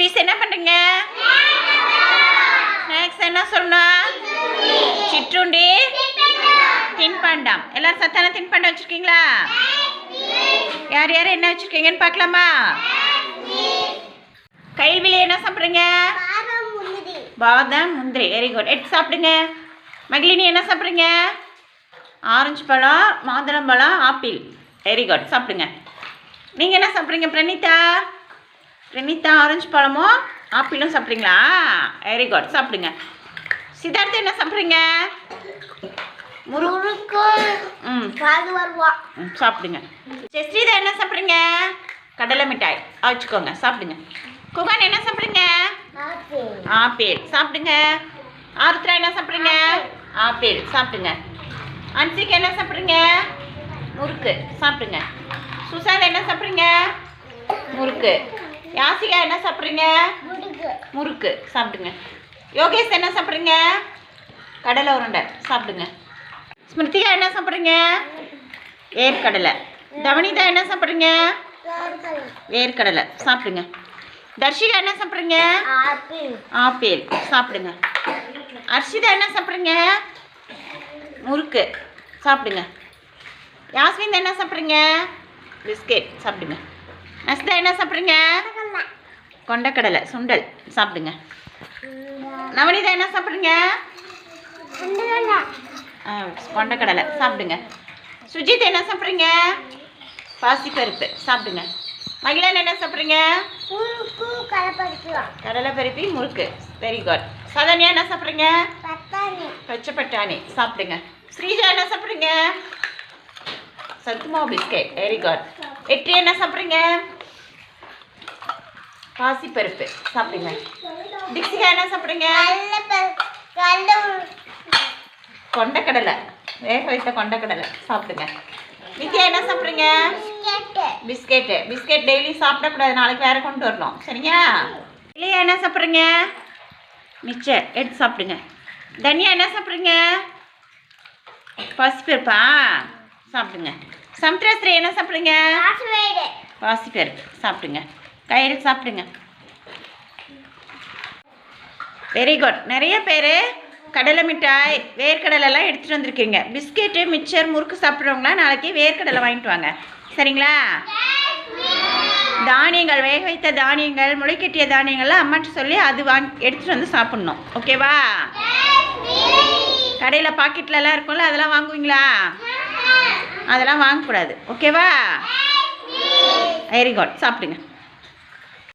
குட்டீஸ் என்ன பண்ணுறீங்க? ஸ்நாக்ஸ் என்ன சொல்லணும்? சிற்றுண்டி, தின்பண்டம். எல்லாரும் சத்தான தின்பண்டம் வச்சுருக்கீங்களா? யார் யார் என்ன வச்சுருக்கீங்கன்னு பார்க்கலாமா? கைவிலி என்ன சாப்பிட்றீங்க? பாதாம் முந்திரி. Very good. எடுத்து சாப்பிடுங்க. மகிழினி என்ன சாப்பிட்றீங்க? ஆரஞ்சு பழம், மாதுளம்பழம், ஆப்பிள். Very good. சாப்பிடுங்க. நீங்கள் என்ன சாப்பிட்றீங்க? பிரணிதா ஆரஞ்சு பழமும் ஆப்பிளும் சாப்பிட்றீங்களா? Very good. சாப்பிடுங்க. சித்தார்த்த என்ன சாப்பிட்றீங்க? முறுக்கு. சாப்பிடுங்க. ஜெஸ்ரீதா என்ன சாப்பிட்றீங்க? கடலை மிட்டாய் வச்சுக்கோங்க. சாப்பிடுங்க. குகான் என்ன சாப்பிட்றீங்க? ஆப்பிள். சாப்பிடுங்க. ஆருத்ரா என்ன சாப்பிட்றீங்க? ஆப்பிள். சாப்பிடுங்க. அன்சிகா என்ன சாப்பிட்றீங்க? முறுக்கு. சாப்பிடுங்க. சுசாந்த் என்ன சாப்பிட்றீங்க? முறுக்கு. யாசிகா என்ன சாப்பிட்றீங்க? முறுக்கு. சாப்பிடுங்க. யோகேஷ் என்ன சாப்பிட்றீங்க? கடலை உருண்டை. சாப்பிடுங்க. ஸ்மிருதிகா என்ன சாப்பிட்றீங்க? வேர்க்கடலை. தவனிதா என்ன சாப்பிட்றீங்க? வேர்க்கடலை. சாப்பிடுங்க. தர்ஷிகா என்ன சாப்பிட்றீங்க? ஆப்பிள். சாப்பிடுங்க. அர்ஷிதா என்ன சாப்பிட்றீங்க? முறுக்கு. சாப்பிடுங்க. யாஸ்மின் என்ன சாப்பிட்றீங்க? பிஸ்கெட். சாப்பிடுங்க. நஸ்தா என்ன சாப்பிட்றீங்க? கொண்டக்கடலை சுண்டல். சாப்பிடுங்க. நவனிதா என்ன சாப்பிட்றீங்க? கொண்டக்கடலை. சாப்பிடுங்க. சுஜித் என்ன சாப்பிட்றீங்க? பாசிப்பருப்பு. சாப்பிடுங்க. மகிழன் என்ன சாப்பிட்றீங்க? கடலை பருப்பி முறுக்கு. Very good. சதன்யா என்ன சாப்பிட்றீங்க? பச்சை பட்டாணி. சாப்பிடுங்க. ஸ்ரீஜா என்ன சாப்பிட்றீங்க? சத்துமாவு பிஸ்கெட். Very good. வெற்றி என்ன சாப்பிட்றீங்க? பாசிப்பருப்பு. சாப்பிடுங்க. திக்ஷிகா என்ன சாப்பிட்றீங்க? கொண்டக்கடலை. வேக வைத்த கொண்டக்கடலை. சாப்பிடுங்க. வித்யா என்ன சாப்பிட்றீங்க? பிஸ்கெட்டு. பிஸ்கெட் டெய்லி சாப்பிடக்கூடாது. நாளைக்கு வேறு கொண்டு வரணும். சரியா? இல்லையா என்ன சாப்பிட்றீங்க? மிச்சர். எடுத்து சாப்பிடுங்க. தனியா என்ன சாப்பிட்றீங்க? பாசிப்பருப்பா? சாப்பிடுங்க. சமுத்திரஸ்ரீ என்ன சாப்பிட்றீங்க? பாசிப்பருப்பு. சாப்பிடுங்க. கயிறு. சாப்பிடுங்க. Very good. நிறைய பேர் கடலை மிட்டாய், வேர்க்கடலைலாம் எடுத்துகிட்டு வந்திருக்கீங்க. பிஸ்கெட்டு, மிச்சர், முறுக்கு சாப்பிட்றவங்களாம் நாளைக்கு வேர்க்கடலை வாங்கிட்டு வாங்க. சரிங்களா? தானியங்கள், வேக வைத்த தானியங்கள், முளைக்கட்டிய தானியங்கள்லாம் அம்மாட்ட சொல்லி அது எடுத்துகிட்டு வந்து சாப்பிட்ணும். ஓகேவா? கடையில் பாக்கெட்லலாம் இருக்கும்ல, அதெல்லாம் வாங்குவீங்களா? அதெல்லாம் வாங்கக்கூடாது. ஓகேவா? Very good. சாப்பிடுங்க.